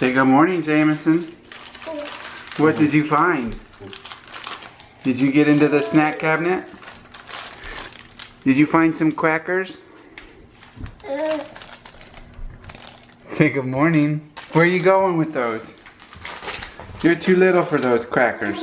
Say good morning, Jameson. What did you find? Did you get into the snack cabinet? Did you find some crackers? Say good morning. Where are you going with those? You're too little for those crackers.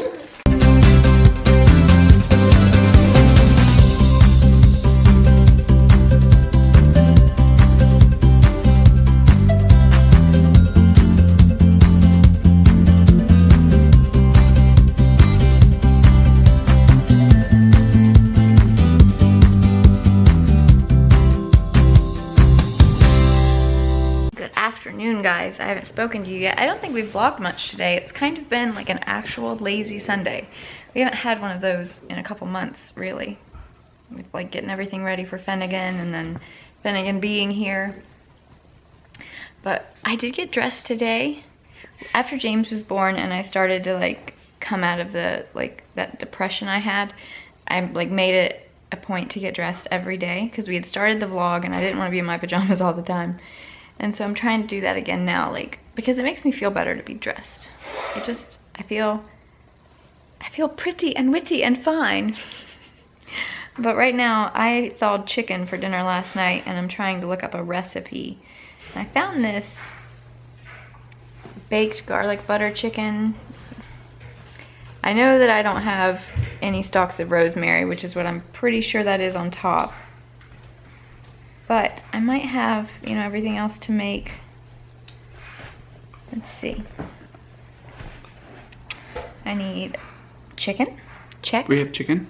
Guys, I haven't spoken to you yet. I don't think we've vlogged much today. It's kind of been like an actual lazy Sunday. We haven't had one of those in a couple months, really. With like getting everything ready for Finnegan and then Finnegan being here. But I did get dressed today after James was born and I started to like come out of the like that depression I had. I like made it a point to get dressed every day because we had started the vlog and I didn't want to be in my pajamas all the time. And so I'm trying to do that again now, like, because it makes me feel better to be dressed. It just, I feel pretty and witty and fine. But right now, I thawed chicken for dinner last night and I'm trying to look up a recipe. And I found this baked garlic butter chicken. I know that I don't have any stalks of rosemary, which is what I'm pretty sure that is on top. But I might have, you know, everything else to make. Let's see. I need chicken. Check. We have chicken.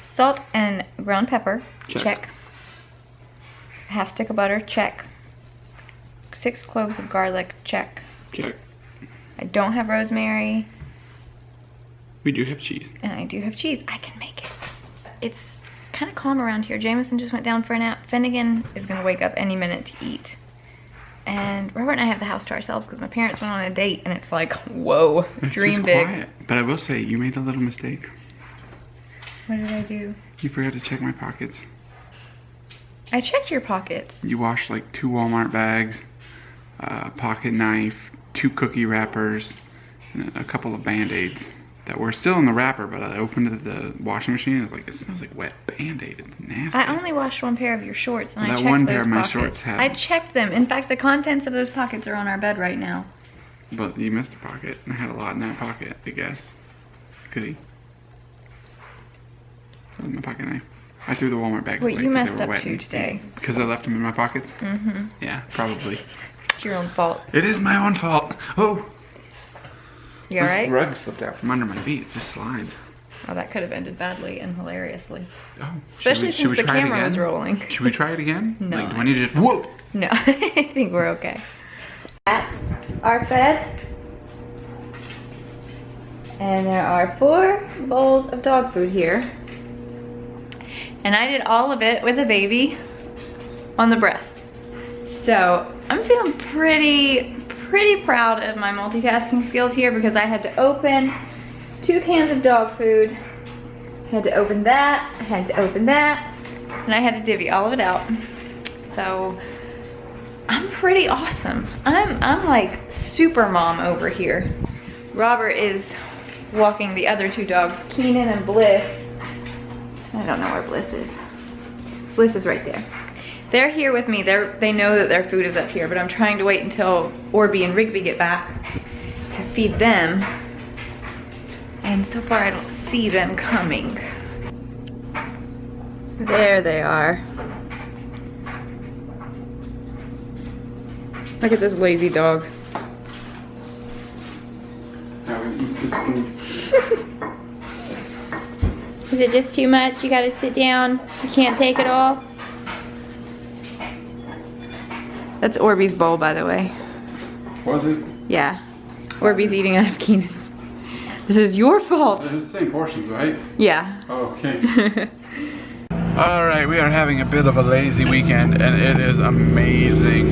Salt and ground pepper. Check. Check. A half stick of butter. Check. 6 cloves of garlic. Check. Check. I don't have rosemary. We do have cheese. And I do have cheese. I can make it. It's kind of calm around here. Jameson just went down for a nap. Finnegan is gonna wake up any minute to eat. And Robert and I have the house to ourselves because my parents went on a date and it's like, whoa, It's dream just big. Quiet. But I will say, you made a little mistake. What did I do? You forgot to check my pockets. I checked your pockets. You washed like 2 Walmart bags, a pocket knife, 2 cookie wrappers, and a couple of Band-Aids that were still in the wrapper, but I opened the washing machine and it smells like wet Band-Aid. It's nasty. I only washed 1 pair of your shorts and I checked that one those pair of my pockets. shorts had. I checked them. In fact, the contents of those pockets are on our bed right now. But you missed a pocket. I had a lot in that pocket, I guess. Goody. That was my pocket knife. I threw the Walmart bags away. Wait, you because messed they were up wet too and today. Because I left them in my pockets? Mm-hmm. Yeah, probably. It's your own fault. It is my own fault. Oh! You alright? The rug slipped out from under my feet. It just slides. Oh, that could have ended badly and hilariously. Oh, Especially should since we the try it camera was again? rolling. Should we try it again? No. Like, do I need to just, whoop? No, I think we're okay. Cats are fed. And there are 4 bowls of dog food here. And I did all of it with a baby on the breast. So I'm feeling pretty proud of my multitasking skills here because I had to open 2 cans of dog food. I had to open that, I had to open that, and I had to divvy all of it out. So I'm pretty awesome. I'm like super mom over here. Robert is walking the other 2 dogs, Keenan and Bliss. I don't know where Bliss is. Bliss is right there. They're here with me. They know that their food is up here, but I'm trying to wait until Orby and Rigby get back to feed them. And so far I don't see them coming. There they are. Look at this lazy dog. Is it just too much? You gotta sit down? You can't take it all? That's Orby's bowl, by the way. Was it? Yeah. Orby's eating out of Keenan's. This is your fault. They're the same portions, right? Yeah. Oh, okay. Alright, we are having a bit of a lazy weekend and it is amazing.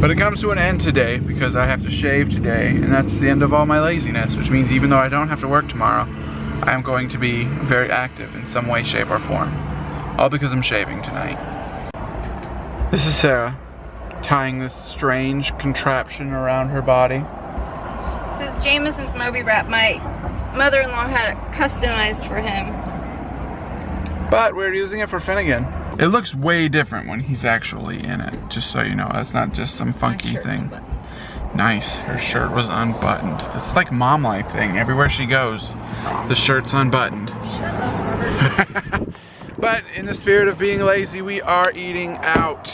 But it comes to an end today because I have to shave today and that's the end of all my laziness, which means even though I don't have to work tomorrow, I am going to be very active in some way, shape, or form. All because I'm shaving tonight. This is Sarah. tying this strange contraption around her body. This is Jameson's Moby wrap. My mother-in-law had it customized for him. But we're using it for Finnegan. It looks way different when he's actually in it, just so you know. That's not just some funky thing. Nice, her shirt was unbuttoned. It's like mom life thing. Everywhere she goes, the shirt's unbuttoned. But in the spirit of being lazy, we are eating out.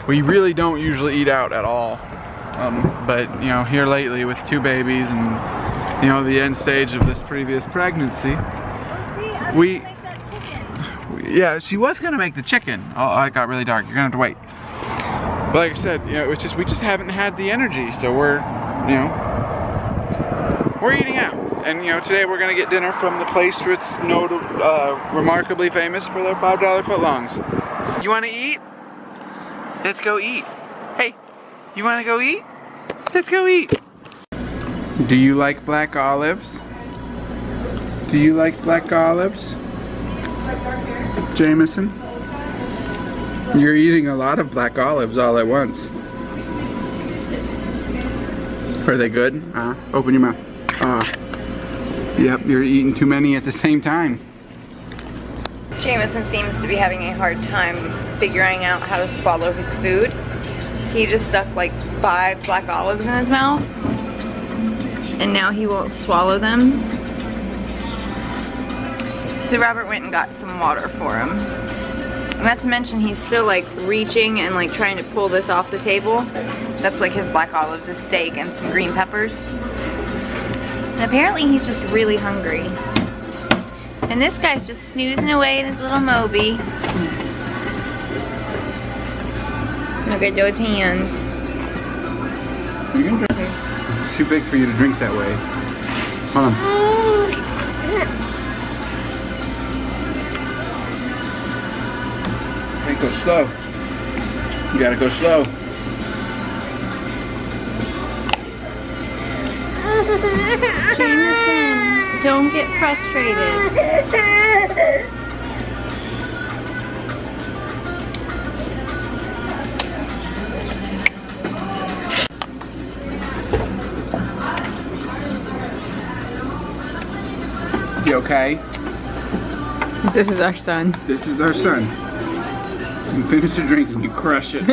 We really don't usually eat out at all. But you know, here lately with 2 babies and you know the end stage of this previous pregnancy, yeah, she was gonna make the chicken. Oh, it got really dark. You're gonna have to wait. But like I said, you know, it's just we just haven't had the energy, so we're eating out. And you know, today we're gonna get dinner from the place that's remarkably famous for their $5 footlongs. You wanna eat? Let's go eat. Hey, you wanna go eat? Let's go eat. Do you like black olives? Do you like black olives? Jameson? You're eating a lot of black olives all at once. Are they good? Open your mouth. Yep, you're eating too many at the same time. Jameson seems to be having a hard time figuring out how to swallow his food. He just stuck like 5 black olives in his mouth, and now he won't swallow them. So Robert went and got some water for him. Not to mention he's still like reaching and like trying to pull this off the table. That's like his black olives, a steak, and some green peppers. And apparently he's just really hungry. And this guy's just snoozing away in his little Moby. Look at those hands. You can drink. It's too big for you to drink that way. Hold on. Hey, go slow. You gotta go slow. Jameson, don't get frustrated. You okay? This is our son. This is our son. You finish your drink and you crush it.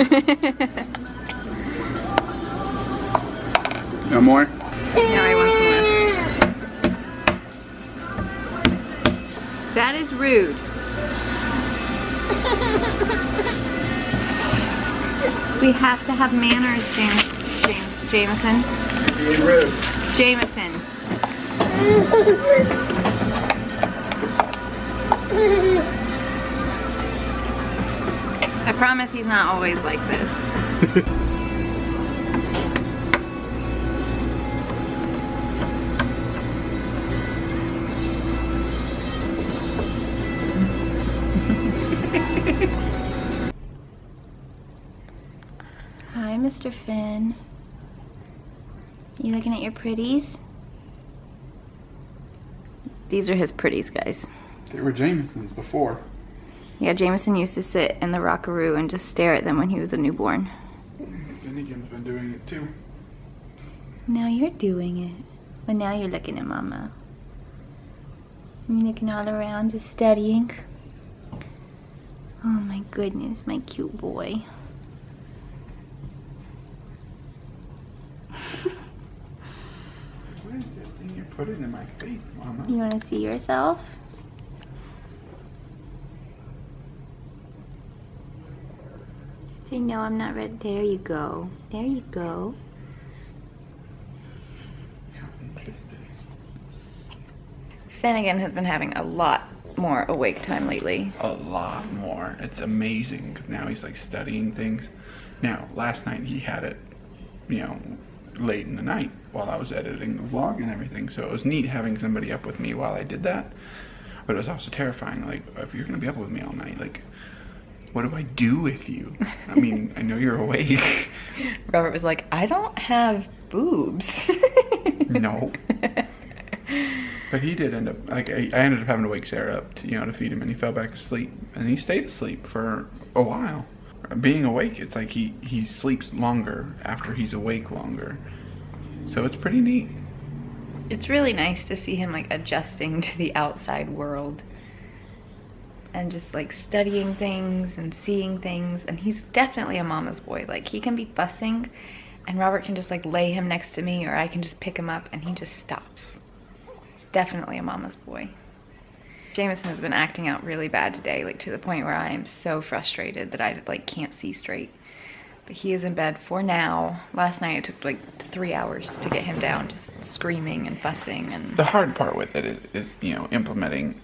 No more? No, I want some more. That is rude. We have to have manners, Jameson. You're being rude. Jameson. I promise he's not always like this. Hi, Mr. Finn. You looking at your pretties? These are his pretties, guys. They were Jameson's before. Yeah, Jameson used to sit in the rockaroo and just stare at them when he was a newborn. Finnegan's been doing it too. Now you're doing it. But now you're looking at Mama. You're looking all around, just studying. Oh my goodness, my cute boy. What is that thing you're putting in my face, Mama? You want to see yourself? Say, no, I'm not ready. There you go. There you go. How interesting. Finnegan has been having a lot more awake time lately. A lot more. It's amazing because now he's like studying things. Now, last night he had it, you know, late in the night while I was editing the vlog and everything. So it was neat having somebody up with me while I did that. But it was also terrifying. Like, if you're gonna be up with me all night, like, what do I do with you? I mean, I know you're awake. Robert was like, I don't have boobs. No. But he did end up, like, I ended up having to wake Sarah up to, you know, to feed him, and he fell back asleep. And he stayed asleep for a while. being awake, it's like he sleeps longer after he's awake longer. So it's pretty neat. It's really nice to see him like adjusting to the outside world and just like studying things and seeing things. And he's definitely a mama's boy. Like he can be fussing and Robert can just like lay him next to me, or I can just pick him up and he just stops. He's definitely a mama's boy. Jameson has been acting out really bad today, like to the point where I am so frustrated that I like can't see straight. But he is in bed for now. Last night it took like 3 hours to get him down, just screaming and fussing. And the hard part with it is you know, implementing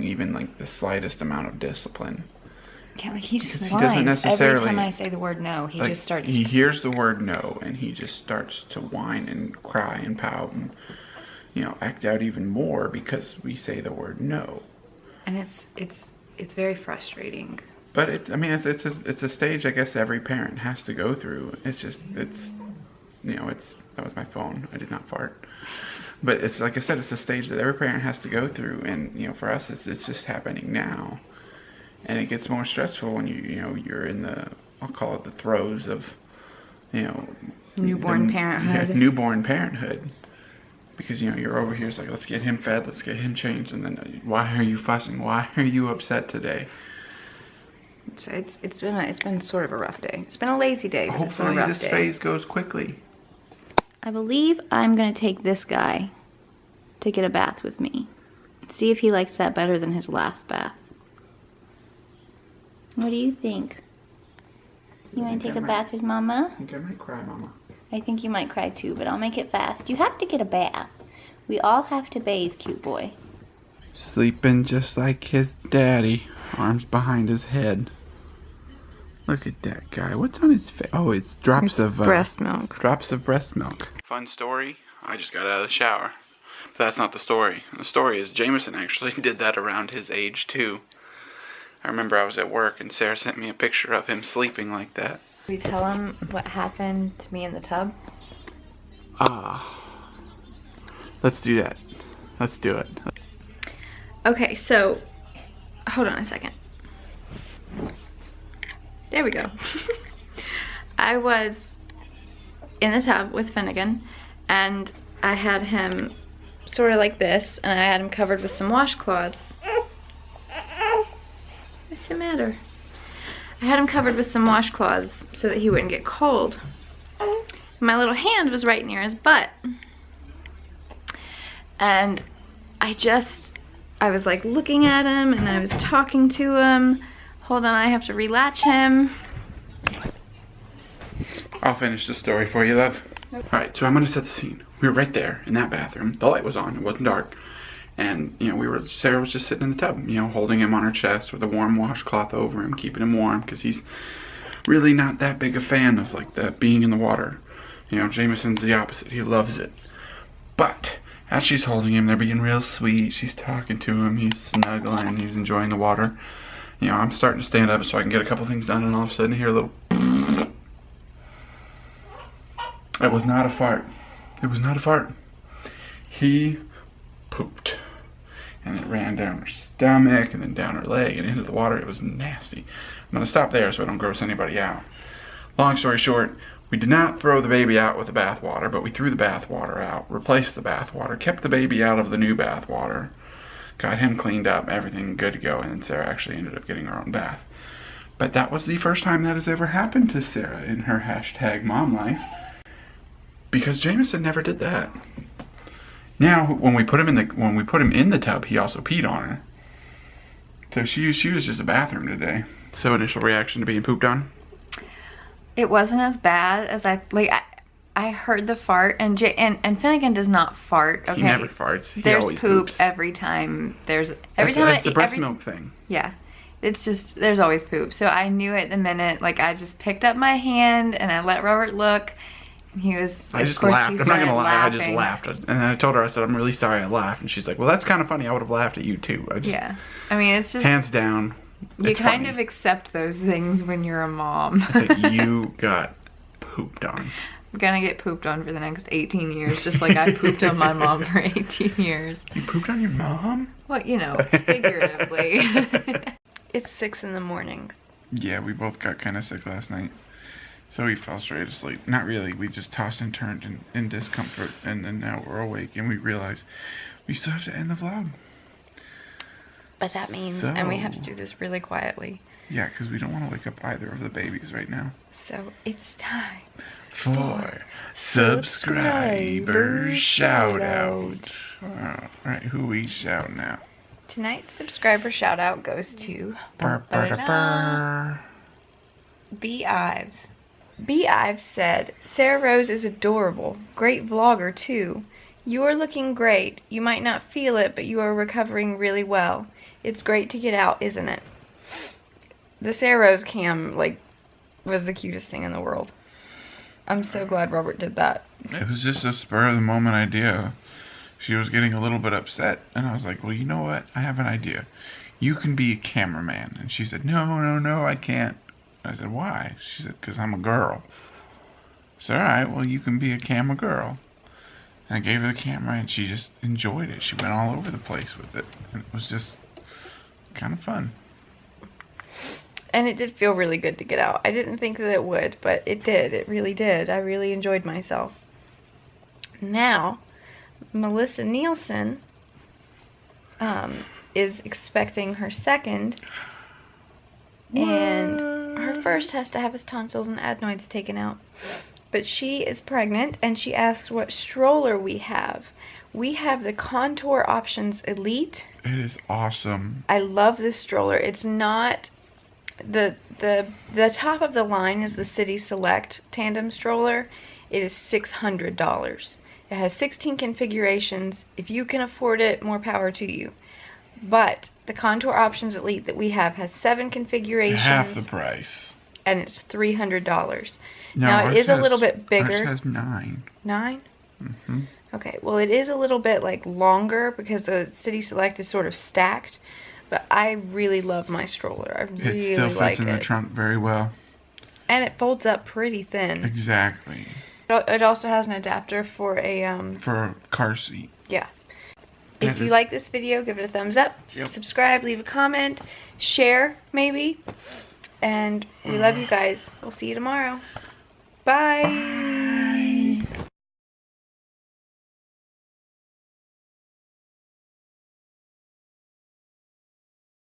even like the slightest amount of discipline. Yeah, like he just Because whines. he doesn't necessarily, every time I say the word no, he like, just starts. He hears the word no and he just starts to whine and cry and pout and, you know, act out even more because we say the word no. And it's very frustrating. But it's a stage I guess every parent has to go through. You know, that was my phone. I did not fart. But it's like I said, it's a stage that every parent has to go through, and you know, for us, it's just happening now, and it gets more stressful when you're in I'll call it the throes of, you know, Newborn parenthood. Yeah, newborn parenthood. Because, you know, you're over here, it's like, let's get him fed, let's get him changed, and then, why are you fussing? Why are you upset today? So it's been sort of a rough day. It's been a lazy day, but it's been a Hopefully rough this day. phase goes quickly. I believe I'm gonna take this guy to get a bath with me. See if he likes that better than his last bath. What do you think? You wanna take a bath with Mama? I think I might cry, Mama. I think you might cry too, but I'll make it fast. You have to get a bath. We all have to bathe, cute boy. Sleeping just like his daddy. Arms behind his head. Look at that guy. What's on his face? Oh, it's drops of breast milk. Drops of breast milk. Fun story. I just got out of the shower. But that's not the story. The story is Jameson actually did that around his age too. I remember I was at work and Sarah sent me a picture of him sleeping like that. Can we tell him what happened to me in the tub? Let's do that. Let's do it. Okay, so hold on a second. There we go. I was in the tub with Finnegan and I had him sort of like this and I had him covered with some washcloths. What's the matter? I had him covered with some washcloths so that he wouldn't get cold. My little hand was right near his butt. And I was like looking at him and I was talking to him. Hold on, I have to relatch him. I'll finish the story for you, love. Okay. Alright, so I'm going to set the scene. We were right there in that bathroom. The light was on. It wasn't dark. And, you know, Sarah was just sitting in the tub, you know, holding him on her chest with a warm washcloth over him, keeping him warm, because he's really not that big a fan of, like, the being in the water. You know, Jameson's the opposite. He loves it. But as she's holding him, they're being real sweet. She's talking to him. He's snuggling. He's enjoying the water. You know, I'm starting to stand up so I can get a couple things done, and all of a sudden I hear a little... It was not a fart. It was not a fart. He pooped. And it ran down her stomach, and then down her leg, and into the water. It was nasty. I'm going to stop there so I don't gross anybody out. Long story short, we did not throw the baby out with the bath water, but we threw the bath water out, replaced the bath water, kept the baby out of the new bath water, got him cleaned up, everything good to go, and then Sarah actually ended up getting her own bath. But that was the first time that has ever happened to Sarah in her hashtag mom life, because Jameson never did that. Now, when we put him in the tub, he also peed on her. So she was just a bathroom today. So initial reaction to being pooped on? It wasn't as bad as I heard the fart, and Finnegan does not fart. Okay, he never farts. There's always poop poops. every time. That's the breast milk thing. Yeah, it's just there's always poop. So I knew it the minute. Like I just picked up my hand and I let Robert look. And he was. I just laughed. I'm not gonna lie. I just laughed, and I told her, I said, I'm really sorry I laughed, and she's like, well, that's kind of funny. I would have laughed at you too. Yeah, I mean it's just hands down. You kind of accept those things when you're a mom. It's like you got pooped on. I'm gonna get pooped on for the next 18 years, just like I pooped on my mom for 18 years. You pooped on your mom? Well, you know, figuratively. It's 6 in the morning. Yeah, we both got kind of sick last night. So we fell straight asleep. Not really. We just tossed and turned in discomfort. And then now we're awake and we realize we still have to end the vlog. But that means, and we have to do this really quietly. Yeah, because we don't want to wake up either of the babies right now. So it's time for subscriber shout out. Alright, who we shouting out? Tonight's subscriber shout out goes to B. Ives. B. Ives said, Sarah Rose is adorable. Great vlogger too. You are looking great. You might not feel it, but you are recovering really well. It's great to get out, isn't it? The Sarah Rose cam, like, was the cutest thing in the world. I'm so glad Robert did that. It was just a spur of the moment idea. She was getting a little bit upset, and I was like, well, you know what? I have an idea. You can be a cameraman. And she said, no, I can't. I said, why? She said, because I'm a girl. I said, all right, well, you can be a camera girl. And I gave her the camera, and she just enjoyed it. She went all over the place with it. And it was just kind of fun. And it did feel really good to get out. I didn't think that it would, but it did. It really did. I really enjoyed myself. Now, Melissa Nielsen is expecting her second. What? And her first has to have his tonsils and adenoids taken out. But she is pregnant, and she asked what stroller we have. We have the Contour Options Elite. It is awesome. I love this stroller. It's not... The top of the line is the City Select tandem stroller. It is $600. It has 16 configurations. If you can afford it, more power to you. But the Contour Options Elite that we have has 7 configurations. Half the price. And it's $300. No, now it is a little bit bigger. Ours has 9. 9? Mm-hmm. Okay, well it is a little bit like longer because the City Select is sort of stacked. But I really love my stroller. I really like it. It still fits in the it. trunk very well. And it folds up pretty thin. Exactly. It also has an adapter for a car seat. Yeah. If you like this video, give it a thumbs up. Yep. Subscribe, leave a comment, share maybe. And we love you guys. We'll see you tomorrow. Bye.